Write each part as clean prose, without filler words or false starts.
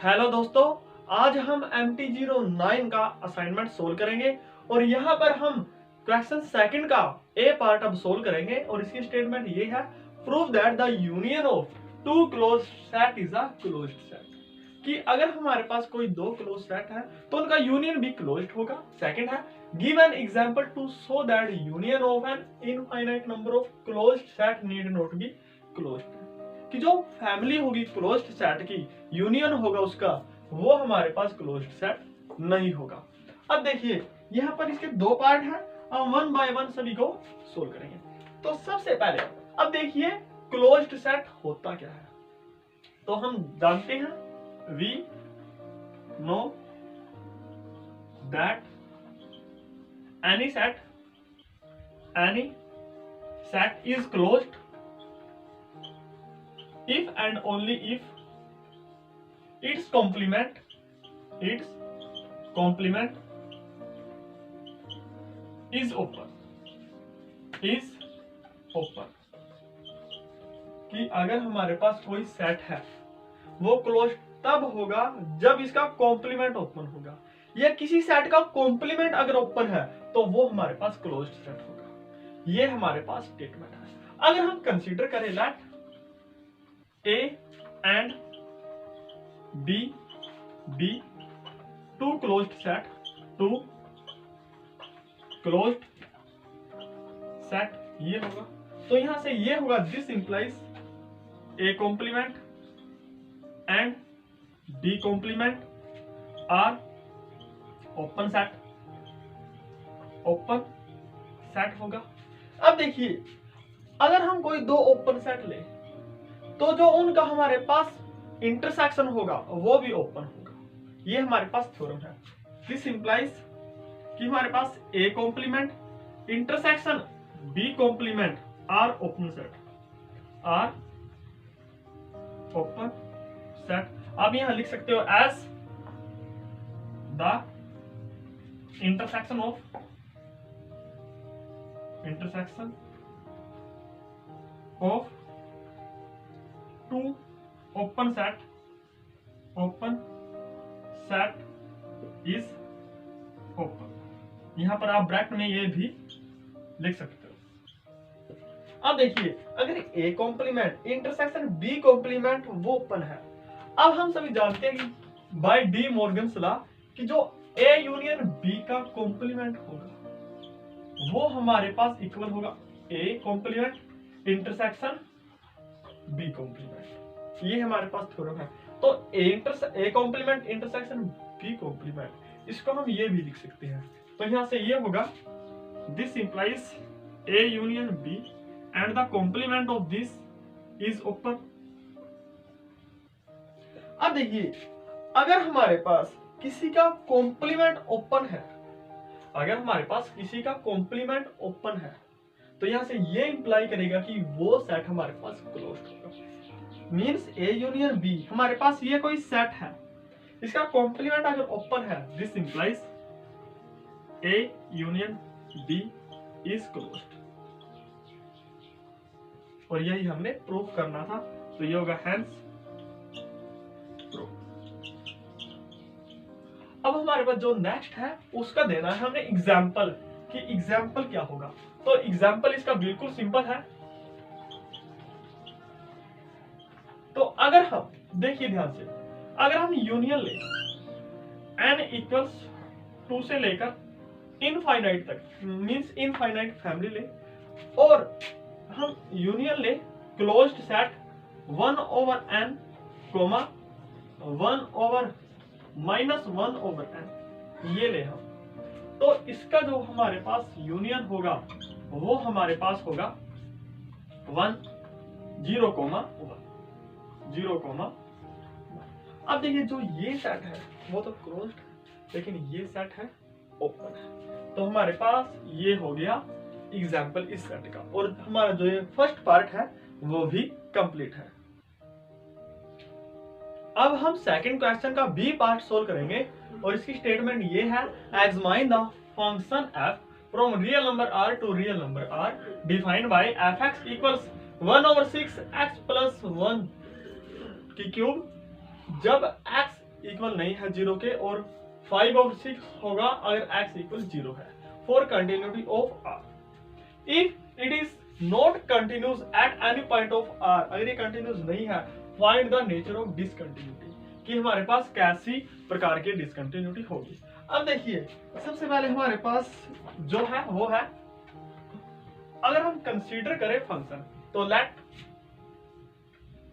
Hello दोस्तों, आज हम MT09 का असाइनमेंट सोल्व करेंगे और यहाँ पर हम क्वेश्चन सेकंड का ए पार्ट अब सोल्व करेंगे और इसकी स्टेटमेंट ये है, prove that the union of two closed set is a closed set. कि अगर हमारे पास कोई दो क्लोज सेट है तो उनका यूनियन भी क्लोज्ड होगा। सेकंड है, give an example to show that union of an infinite number of closed set need not be closed. कि जो फैमिली होगी क्लोज्ड सेट की, यूनियन होगा उसका, वो हमारे पास क्लोज्ड सेट नहीं होगा। अब देखिए यहाँ पर इसके दो पार्ट हैं, हम वन बाय वन सभी को सोल्व करेंगे। तो सबसे पहले अब देखिए क्लोज्ड सेट होता क्या है। तो हम जानते हैं, we know that any set is closed if and only if its complement is open कि अगर हमारे पास कोई सेट है वो क्लोज तब होगा जब इसका कॉम्प्लीमेंट ओपन होगा, या किसी सेट का कॉम्प्लीमेंट अगर ओपन है तो वो हमारे पास क्लोज्ड सेट होगा। ये हमारे पास स्टेटमेंट है। अगर हम कंसीडर करें that A and B be two closed set, ये होगा। तो यहां से ये होगा, this implies A complement and B complement are open set होगा। अब देखिए अगर हम कोई दो ओपन सेट ले तो जो उनका हमारे पास इंटरसेक्शन होगा वो भी ओपन होगा। ये हमारे पास थ्योरम है। दिस इंप्लाइज कि हमारे पास A complement intersection B complement are open set. आप यहां लिख सकते हो as the intersection of two open set is open. यहां पर आप ब्रैकेट में ये भी लिख सकते हो। अब देखिए अगर A complement intersection B complement वो ओपन है। अब हम सभी जानते हैं कि बाय डी मॉर्गन्स लॉ कि जो ए यूनियन बी का कॉम्प्लीमेंट होगा वो हमारे पास इक्वल होगा A complement intersection B complement. ये हमारे पास थ्योरम है। तो A complement intersection B complement, इसको हम ये भी लिख सकते हैं। तो यहां से ये होगा, this implies A union B and the complement of this is open. अब देखिए अगर हमारे पास किसी का कॉम्प्लीमेंट ओपन है, तो यहां से ये इंप्लाई करेगा कि वो सेट हमारे पास क्लोज्ड होगा। मींस ए यूनियन बी, हमारे पास ये कोई सेट है, इसका कॉम्प्लीमेंट अगर ओपन है, this implies A union B is closed. और यही हमने प्रूव करना था। तो ये होगा हेंस प्रूव। अब हमारे पास जो नेक्स्ट है उसका देना है हमने एग्जाम्पल, कि एग्जाम्पल क्या होगा। तो एग्जाम्पल इसका बिल्कुल सिंपल है। तो अगर हम देखिए ध्यान से, अगर हम यूनियन ले n इक्वल्स 2 से लेकर इनफाइनाइट तक, मींस इनफाइनाइट फैमिली ले, और हम यूनियन ले closed set 1 over n, 1 over -1 over n, ये ले हम। तो इसका जो हमारे पास यूनियन होगा वो हमारे पास होगा 1 0 1। अब देखिए जो ये सेट है वो तो क्लोज्ड है, लेकिन ये सेट है ओपन है। तो हमारे पास ये हो गया एग्जाम्पल इस सेट का, और हमारा जो ये फर्स्ट पार्ट है वो भी कंप्लीट है। अब हम सेकंड क्वेश्चन का बी पार्ट सोल्व करेंगे और इसकी स्टेटमेंट ये है, examine the function f from real number r to real number r defined by fx equals 1/6 x plus 1 की क्यूब जब x इक्वल नहीं है 0 के, और 5 over 6 होगा अगर x इक्वल 0 है, for continuity of r। If it is not continuous at any point of r, अगर ये कंटिन्यूस नहीं है, find the nature of discontinuity, कि हमारे पास कैसी प्रकार की डिसकंटिन्यूटी होगी। अब देखिए, सबसे पहले हमारे पास जो है वो है, अगर हम कंसीडर करें फंक्शन, तो let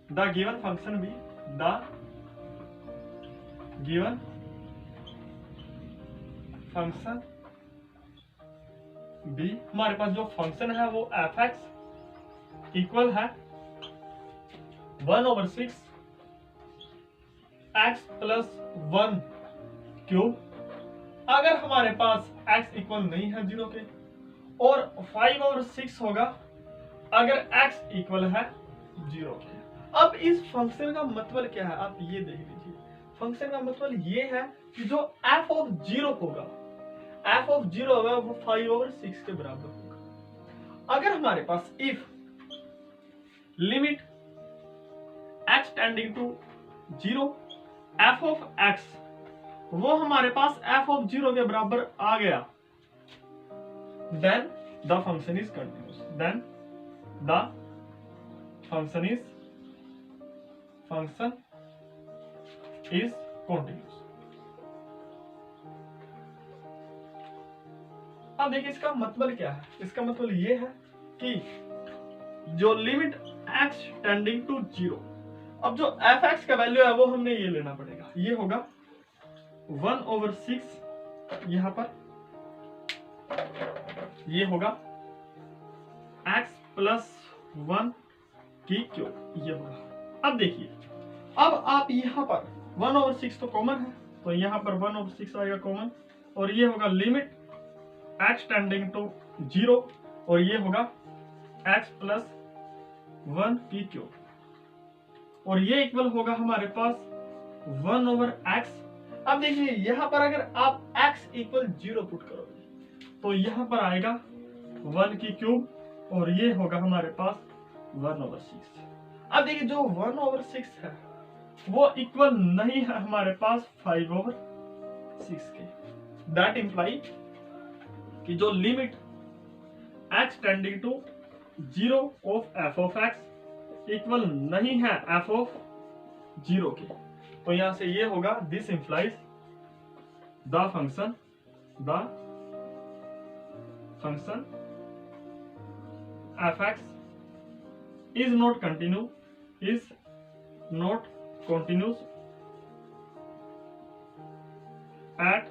the given function be the given function be, हमारे पास जो फंक्शन है वो एफ एक्स इक्वल है 1/6 x प्लस 1 क्यूब। अगर हमारे पास x इक्वल नहीं है 0 के, और 5/6 होगा अगर x इक्वल है 0 के। अब इस फंक्शन का मतलब क्या है, आप ये देख लीजिए। फंक्शन का मतलब ये है कि जो f ऑफ 0 होगा, f ऑफ 0 होगा वो 5/6 के बराबर होगा। अगर हमारे पास if limit x tending to 0 f of x, वो हमारे पास f ऑफ 0 के बराबर आ गया, then the function is continuous, then the function is continuous। अब देखिए इसका मतलब क्या है, इसका मतलब ये है कि जो लिमिट x टेंडिंग टू 0, अब जो f(x) का वैल्यू है वो हमने ये लेना पड़ेगा, ये होगा 1/6, यहां पर ये होगा x प्लस 1 की क्यूब, ये होगा। अब देखिए, अब आप यहाँ पर 1/6 तो कॉमन है, तो यहाँ पर 1/6 आएगा कॉमन, और ये होगा लिमिट x टेंडिंग टू 0, और ये होगा x प्लस 1 की क्यूब, और ये इक्वल होगा हमारे पास 1/x। अब देखिए यहाँ पर अगर आप x इक्वल 0 पुट करोगे तो यहाँ पर आएगा 1 की क्यूब, और ये होगा हमारे पास 1/6। अब देखिए जो 1/6 है वो इक्वल नहीं है हमारे पास 5/6 के। दैट इंप्लाई कि जो limit x tending to 0 of f of x equal नहीं है f ऑफ 0 के, तो यहां से ये होगा this implies the function f(x) is not continuous at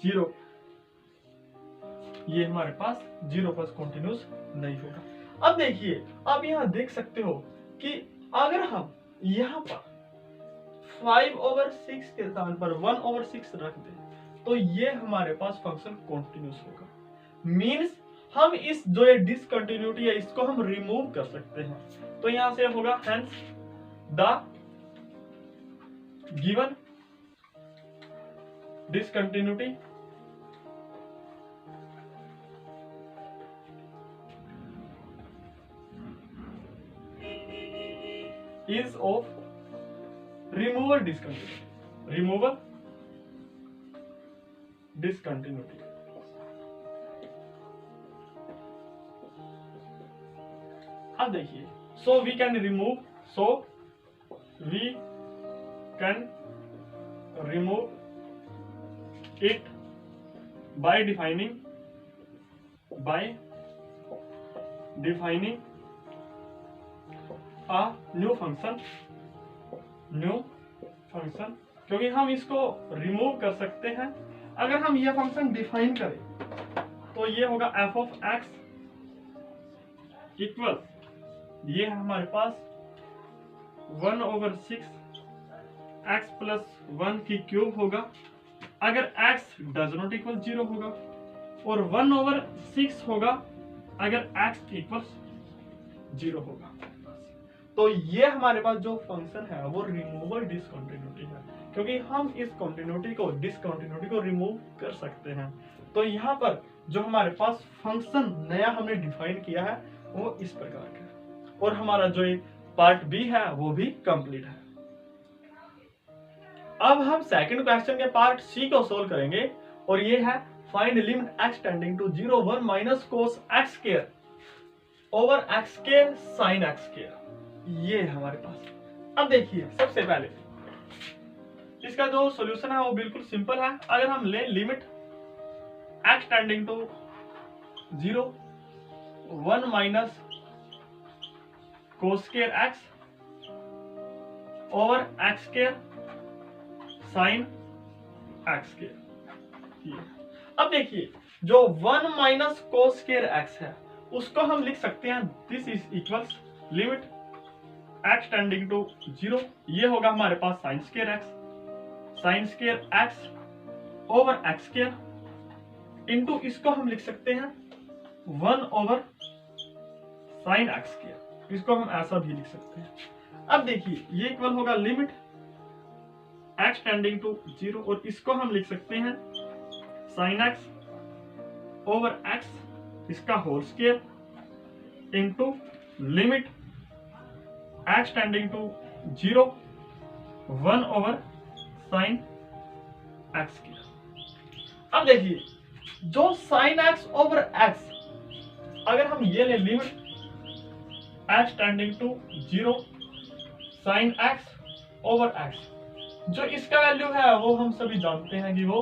0, ये हमारे पास 0 पर कंटिन्यूस नहीं होगा। अब देखिए, आप यहाँ देख सकते हो कि अगर हम यहाँ पर 5/6 के स्थान पर 1/6 रख दें तो ये हमारे पास फंक्शन कंटिन्यूस होगा। मींस हम इस जो ये डिसकंटिन्यूटी है इसको हम रिमूव कर सकते हैं, तो यहां से होगा hence the given discontinuity is of removal discontinuity। अब देखिए, so we can remove it by defining a new function, क्योंकि हम इसको रिमूव कर सकते हैं। अगर हम यह फंक्शन डिफाइन करें तो ये होगा f ऑफ x इक्वल, ये है हमारे पास 1/6 x प्लस 1 की क्यूब होगा अगर x डज नॉट इक्वल 0 होगा, और 1/6 होगा अगर x इक्वल 0 होगा। तो ये हमारे पास जो फंक्शन है वो रिमूवल डिसकंटिन्यूटी है, क्योंकि हम इस डिसकंटिन्यूटी को रिमूव कर सकते हैं। तो यहाँ पर जो हमारे पास फंक्शन नया हमने डिफाइन किया है वो इस प्रकार का है, और हमारा जो पार्ट बी है वो भी कंप्लीट है। अब हम सेकंड क्वेश्चन के पार्ट सी को सोल्व करेंगे और ये है find limit x tending to 0 1 minus cos x square over x square sine x square. ये है हमारे पास। अब देखिए सबसे पहले इसका जो सॉल्यूशन है वो बिल्कुल सिंपल है। अगर हम ले limit x tending to 0 1 minus cos square x over x square sine x square. अब देखिए जो 1 माइनस कोस स्क्वायर x है उसको हम लिख सकते हैं this is equals limit x tending to 0, ये होगा हमारे पास sine square x over x square into इसको हम लिख सकते हैं 1 ओवर साइन x स्क्वायर, इसको हम ऐसा भी लिख सकते हैं। अब देखिए ये इक्वल होगा लिमिट x टेंडिंग टू 0 और इसको हम लिख सकते हैं साइन x ओवर x इसका whole square into limit x tending to 0 1 over sine x square. अब देखिए जो साइन x ओवर x अगर हम ये ले limit x tending to 0 sine x over x, जो इसका वैल्यू है वो हम सभी जानते हैं कि वो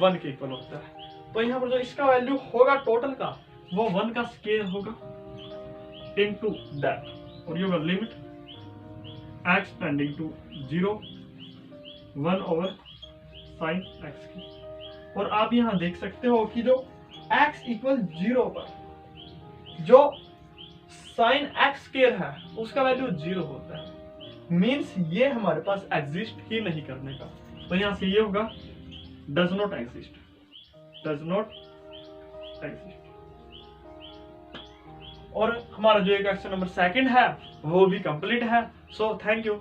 1 के इक्वल होता है। तो यहाँ पर जो इसका वैल्यू होगा टोटल का वो 1 का स्क्वायर होगा इनटू दैट और ये होगा limit x tending to 0 1 over sine x की। और आप यहाँ देख सकते हो कि जो x इक्वल 0 पर जो साइन x स्क्वायर है उसका वैल्यू 0 होता है, मीन्स ये हमारे पास एग्जिस्ट ही नहीं करने का। तो यहां से ये होगा डज नॉट एग्जिस्ट। और हमारा जो क्वेश्चन नंबर सेकंड है वो भी कंप्लीट है। So thank you.